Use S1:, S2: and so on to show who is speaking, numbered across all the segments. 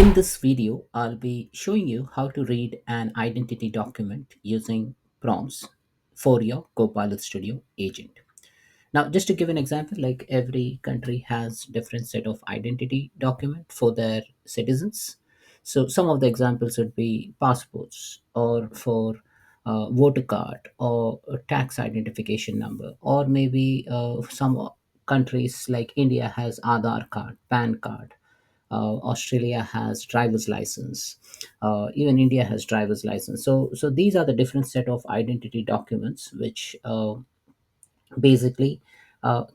S1: In this video, I'll be showing you how to read an identity document using prompts for your Copilot Studio agent. Now, just to give an example, like every country has different set of identity document for their citizens. So some of the examples would be passports or for voter card or a tax identification number, or maybe some countries like India has Aadhaar card, PAN card. Australia has driver's license. Even India has driver's license. So these are the different set of identity documents which basically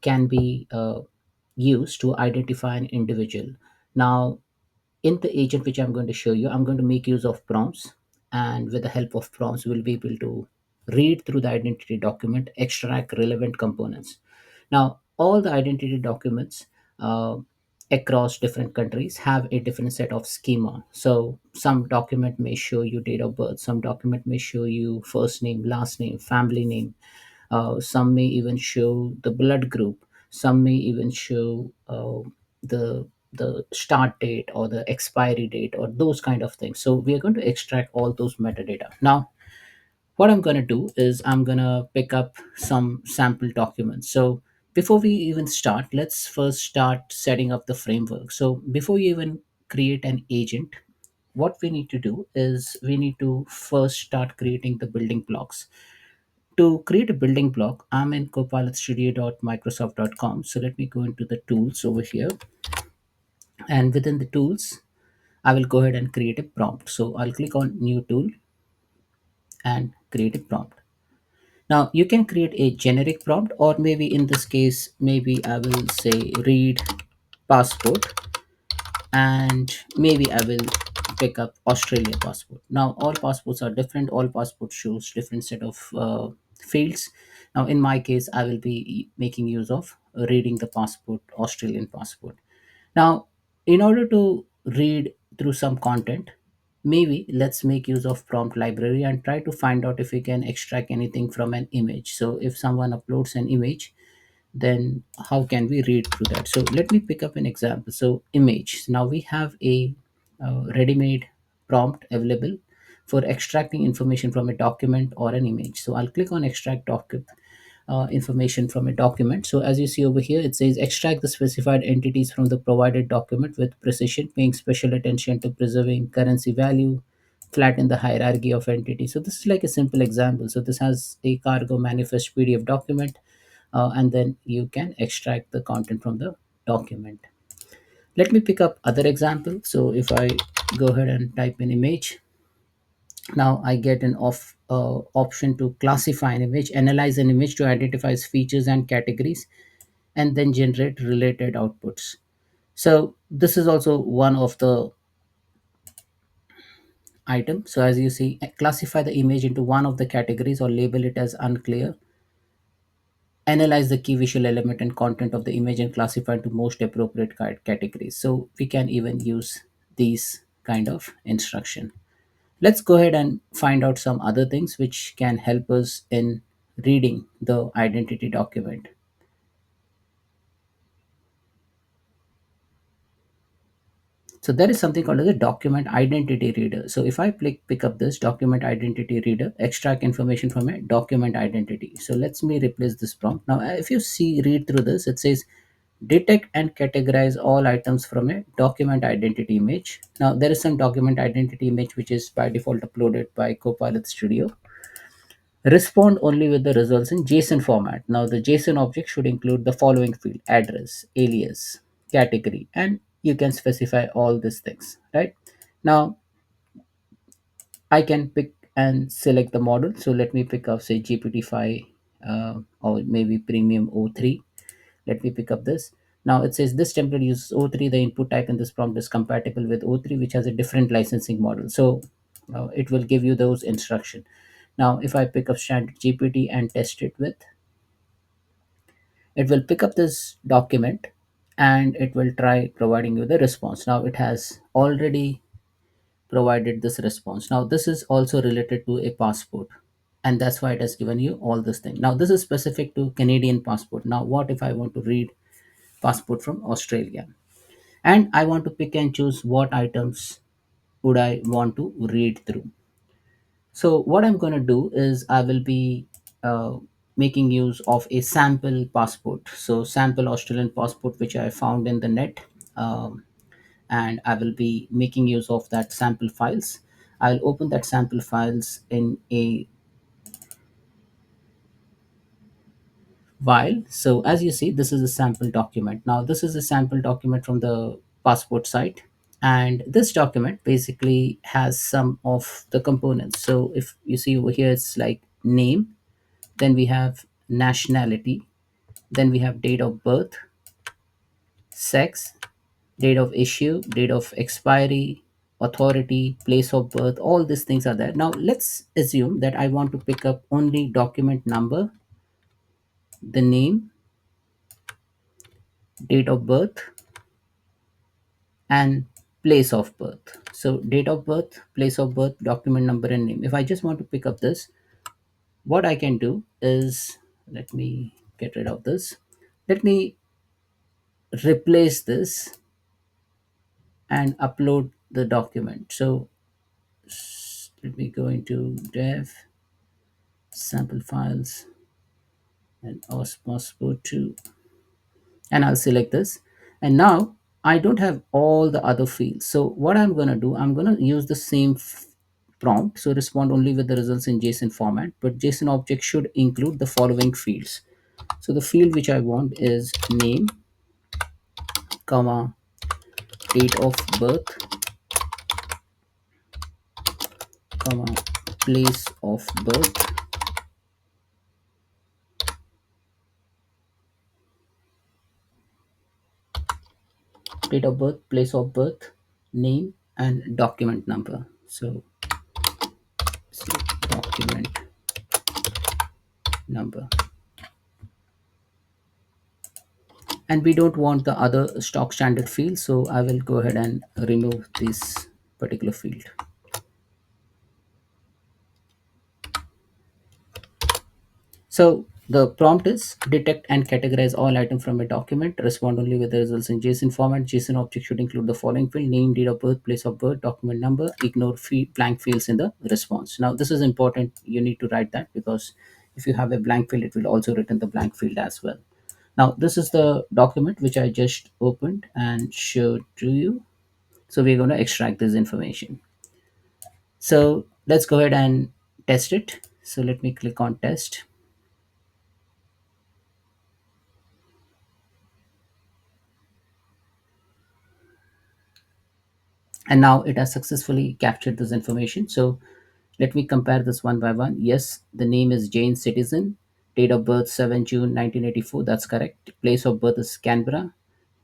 S1: can be used to identify an individual. Now, in the agent which I'm going to show you, I'm going to make use of prompts, and with the help of prompts, we'll be able to read through the identity document, extract relevant components. Now, all the identity documents across different countries have a different set of schema. So, some document may show you date of birth, some document may show you first name, last name, family name. Some may even show the blood group. Some may even show the start date or the expiry date or those kind of things. So we are going to extract all those metadata. Now, what I'm going to do is I'm going to pick up some sample documents. So before we even start, let's first start setting up the framework. So before you even create an agent, what we need to do is we need to first start creating the building blocks. To create a building block, I'm in copilotstudio.microsoft.com. So let me go into the tools over here. And within the tools, I will go ahead and create a prompt. So I'll click on new tool and create a prompt. Now you can create a generic prompt, or maybe in this case, maybe I will say read passport, and maybe I will pick up Australia passport. Now all passports are different. All passport shows different set of fields. Now in my case, I will be making use of reading the passport, Australian passport. Now, in order to read through some content, maybe let's make use of prompt library and try to find out if we can extract anything from an image. So if someone uploads an image, then how can we read through that? So let me pick up an example. So image. Now we have a ready-made prompt available for extracting information from a document or an image. So I'll click on extract document information from a document. So as you see over here, it says extract the specified entities from the provided document with precision, paying special attention to preserving currency value, flatten the hierarchy of entities. So this is like a simple example. So this has a cargo manifest PDF document, and then you can extract the content from the document. Let me pick up other example. So if I go ahead and type in image, now I get an option to classify an image, analyze an image to identify its features and categories, and then generate related outputs. So this is also one of the items. So as you see, classify the image into one of the categories or label it as unclear, analyze the key visual element and content of the image and classify into most appropriate categories. So we can even use these kind of instruction. Let's go ahead and find out some other things which can help us in reading the identity document. So there is something called as a document identity reader. So if I pick up this document identity reader, extract information from a document identity. So let's me replace this prompt. Now, if you see, read through this, it says detect and categorize all items from a document identity image. Now there is some document identity image which is by default uploaded by Copilot Studio. Respond only with the results in JSON format. Now, the JSON object should include the following field: address, alias, category, and you can specify all these things, right? Now, I can pick and select the model. So, let me pick up, say, GPT-5 or maybe Premium O3. Let me pick up this. Now, it says this template uses O3. The input type in this prompt is compatible with O3, which has a different licensing model. So, it will give you those instructions. Now, if I pick up standard GPT and test it with, it will pick up this document and it will try providing you the response. Now, it has already provided this response. Now, this is also related to a passport, and that's why it has given you all this thing. Now, this is specific to Canadian passport. Now, what if I want to read passport from Australia? and I want to pick and choose what items would I want to read through. So what I'm going to do is I will be making use of a sample passport. So sample Australian passport, which I found in the net. Um, and I will be making use of that sample files. I'll open that sample files in a while. So as you see, this is a sample document. Now this is a sample document from the passport site. And this document basically has some of the components. So if you see over here, it's like name, then we have nationality, then we have date of birth, sex, date of issue, date of expiry, authority, place of birth, all these things are there. Now let's assume that I want to pick up only document number, the name, date of birth, and place of birth. So date of birth, place of birth, document number, and name. If I just want to pick up this, what I can do is, let me get rid of this. Let me replace this and upload the document. So let me go into dev, sample files, and passport 2, and I'll select this. And now I don't have all the other fields. So what I'm going to do, I'm going to use the same prompt. So respond only with the results in JSON format, but JSON object should include the following fields. So the field which I want is name, comma, date of birth, comma, place of birth, date of birth, place of birth, name, and document number. So, document number. And we don't want the other stock standard field, so I will go ahead and remove this particular field. So the prompt is detect and categorize all items from a document. Respond only with the results in JSON format. JSON object should include the following field: name, date of birth, place of birth, document number. Ignore blank fields in the response. Now this is important. You need to write that, because if you have a blank field, it will also written the blank field as well. Now this is the document which I just opened and showed to you. So we're going to extract this information. So let's go ahead and test it. So let me click on test. And now it has successfully captured this information. So let me compare this one by one. Yes, the name is Jane Citizen, date of birth 7 June 1984, that's correct. Place of birth is Canberra,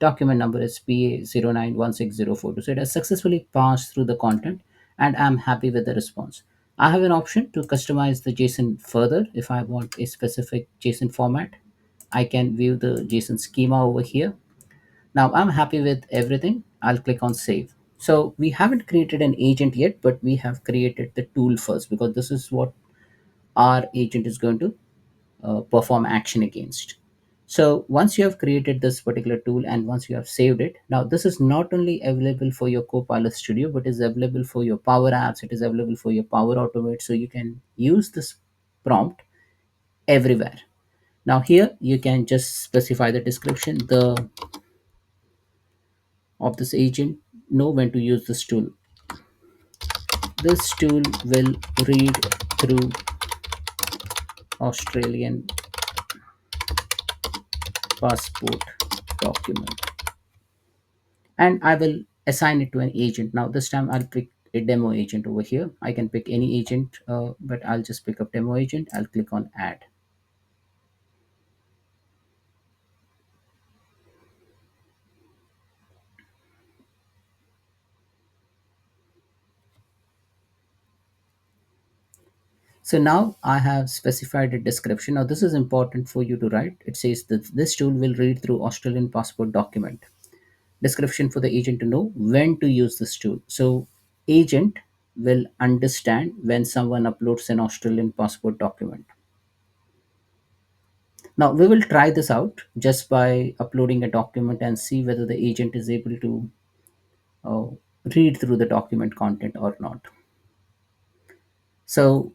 S1: document number is PA091604. So it has successfully passed through the content, and I'm happy with the response. I have an option to customize the JSON further. If I want a specific JSON format, I can view the JSON schema over here. Now I'm happy with everything. I'll click on save. So we haven't created an agent yet, but we have created the tool first, because this is what our agent is going to perform action against. So once you have created this particular tool and once you have saved it, now this is not only available for your Copilot Studio, but is available for your Power Apps. It is available for your Power Automate. So you can use this prompt everywhere. Now here you can just specify the description, the of this agent, know when to use this tool. This tool will read through Australian passport document, and I will assign it to an agent. Now this time I'll pick a demo agent over here. I can pick any agent, but I'll just pick up demo agent. I'll click on add. So now I have specified a description. Now this is important for you to write. It says that this tool will read through Australian passport document. Description for the agent to know when to use this tool. So agent will understand when someone uploads an Australian passport document. Now we will try this out just by uploading a document and see whether the agent is able to uh, read through the document content or not. So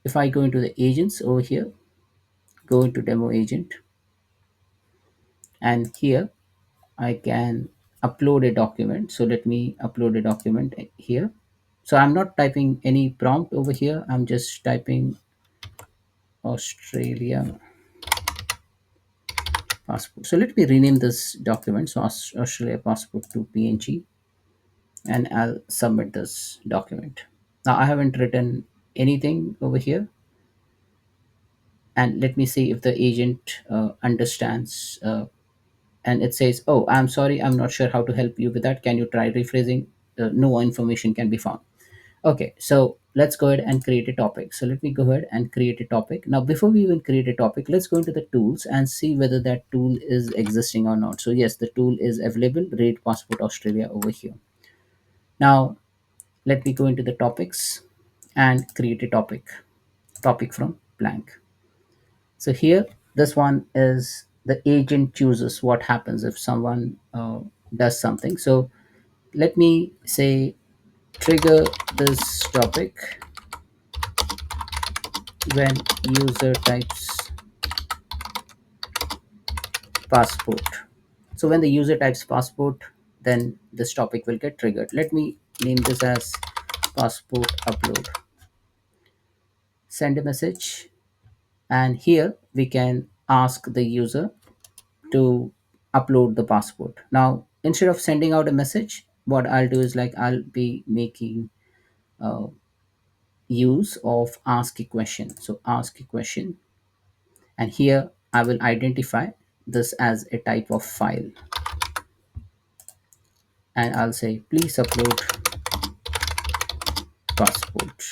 S1: if I go into the agents over here, go into demo agent, and here I can upload a document. So let me upload a document here. So I'm not typing any prompt over here. I'm just typing Australia passport. So let me rename this document. So Australia passport to PNG, and I'll submit this document. Now I haven't written anything over here, and let me see if the agent understands. And it says, "Oh, I'm sorry, I'm not sure how to help you with that. Can you try rephrasing? No information can be found." Okay, so let's go ahead and create a topic. So let me go ahead and create a topic. Now, before we even create a topic, let's go into the tools and see whether that tool is existing or not. So yes, the tool is available. Rate Passport Australia over here. Now, let me go into the topics and create a topic from blank. So here, this one is the agent chooses what happens if someone does something. So let me say trigger this topic when user types passport. So when the user types passport, then this topic will get triggered. Let me name this as passport upload. Send a message, and here we can ask the user to upload the passport. Now, instead of sending out a message, what I'll do is like I'll be making use of ask a question. So ask a question, and here I will identify this as a type of file, and I'll say please upload passport,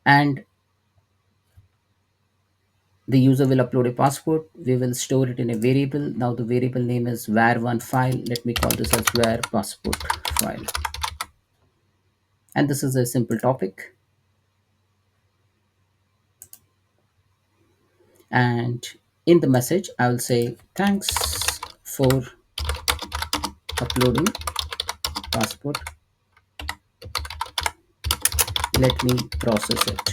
S1: and the user will upload a passport. We will store it in a variable. Now the variable name is var1 file. Let me call this as var passport file, and this is a simple topic. And in the message I will say thanks for uploading passport, let me process it.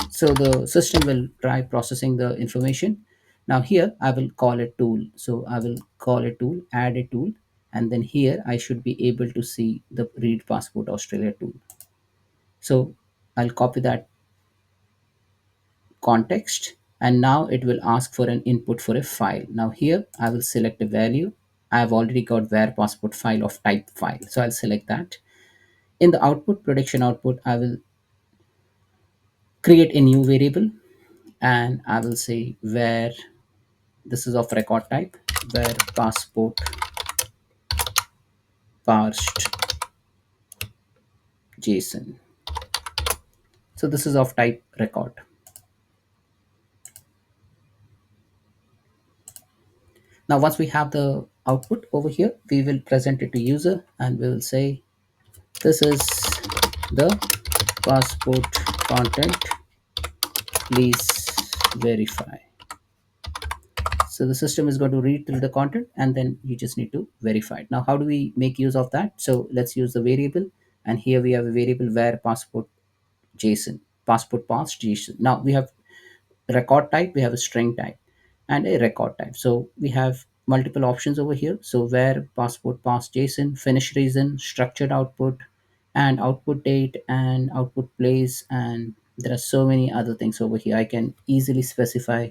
S1: So the system will try processing the information. Now here I will call a tool. So I will call a tool, add a tool, and then here I should be able to see the read passport Australia tool. So I'll copy that context, and now it will ask for an input for a file. Now here I will select a value. I've already got var passport file of type file, so I'll select that. In the output prediction output, I will create a new variable, and I will say where this is of record type, where passport parsed JSON. So this is of type record. Now once we have the output over here, we will present it to user, and we will say this is the passport content, please verify. So the system is going to read through the content, and then you just need to verify it. Now how do we make use of that? So let's use the variable, and here we have a variable where passport JSON, passport pass JSON. Now we have record type, we have a string type, and a record type. So we have multiple options over here. So where passport pass JSON, finish reason, structured output, and output date, and output place, and there are so many other things over here. I can easily specify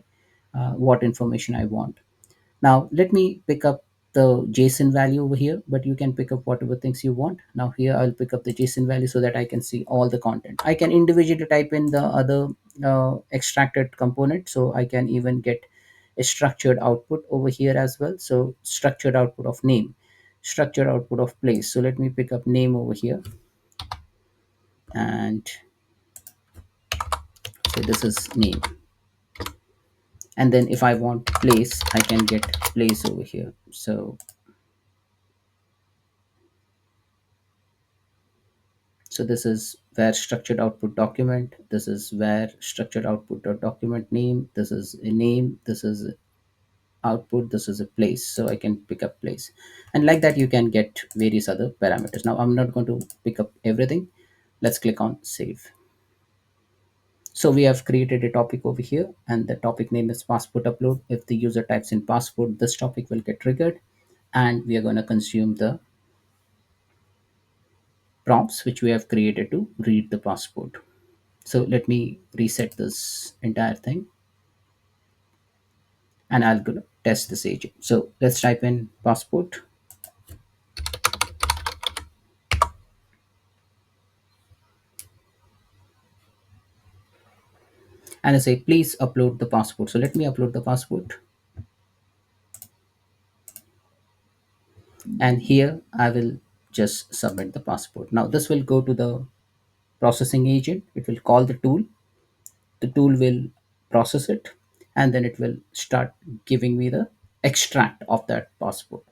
S1: what information I want. Now let me pick up the JSON value over here, but you can pick up whatever things you want. Now here I'll pick up the JSON value so that I can see all the content. I can individually type in the other extracted component, so I can even get a structured output over here as well. So structured output of name, structured output of place. So let me pick up name over here, and so this is name. And then if I want place, I can get place over here. So this is where structured output document, this is where structured output dot document name, this is a name, this is output, this is a place, so I can pick up place. And like that you can get various other parameters. Now I'm not going to pick up everything. Let's click on save. So we have created a topic over here, and the topic name is passport upload. If the user types in passport, this topic will get triggered, and we are going to consume the prompts which we have created to read the passport. So let me reset this entire thing, and I'll go to test this agent. So let's type in passport, and I say please upload the passport. So let me upload the passport, and here I will just submit the passport. Now this will go to the processing agent. It will call the tool will process it, and then it will start giving me the extract of that passport.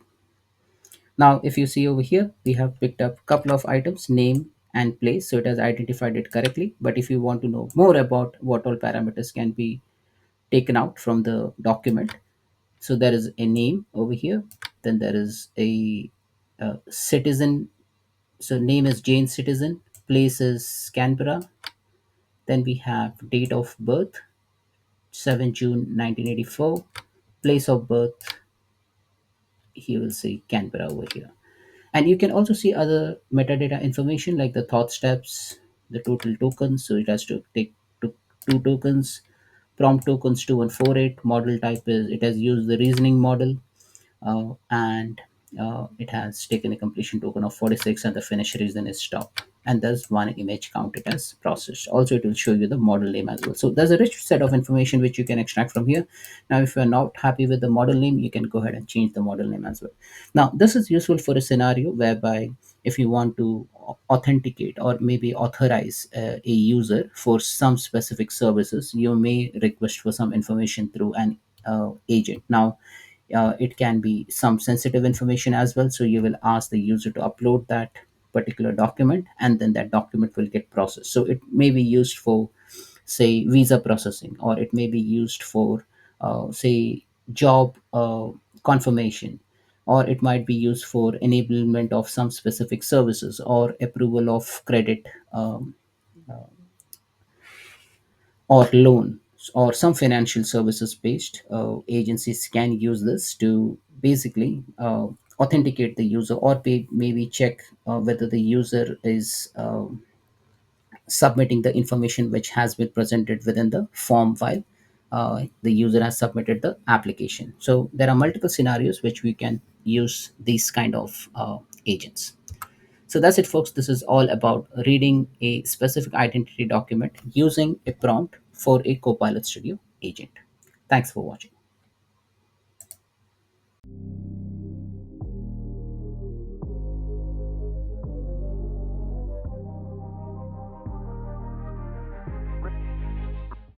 S1: Now if you see over here, we have picked up a couple of items, name and place, so it has identified it correctly. But if you want to know more about what all parameters can be taken out from the document, so there is a name over here, then there is a citizen. So name is Jane Citizen, place is Canberra, then we have date of birth 7 June 1984, place of birth, he will say Canberra over here. And you can also see other metadata information like the thought steps, the total tokens. So it has to take two tokens, prompt tokens 2148, model type is it has used the reasoning model, and it has taken a completion token of 46, and the finish reason is stop. And there's one image counted as processed. Also, it will show you the model name as well. So there's a rich set of information which you can extract from here. Now, if you're not happy with the model name, you can go ahead and change the model name as well. Now, this is useful for a scenario whereby if you want to authenticate or maybe authorize a user for some specific services, you may request for some information through an agent. Now, it can be some sensitive information as well, so you will ask the user to upload that particular document, and then that document will get processed. So it may be used for, say, visa processing, or it may be used for, say, job confirmation, or it might be used for enablement of some specific services or approval of credit, or loan, or some financial services based agencies can use this to basically authenticate the user, or maybe check whether the user is submitting the information which has been presented within the form file. The user has submitted the application. So there are multiple scenarios which we can use these kind of agents. So that's it, folks. This is all about reading a specific identity document using a prompt for a Copilot Studio agent. Thanks for watching.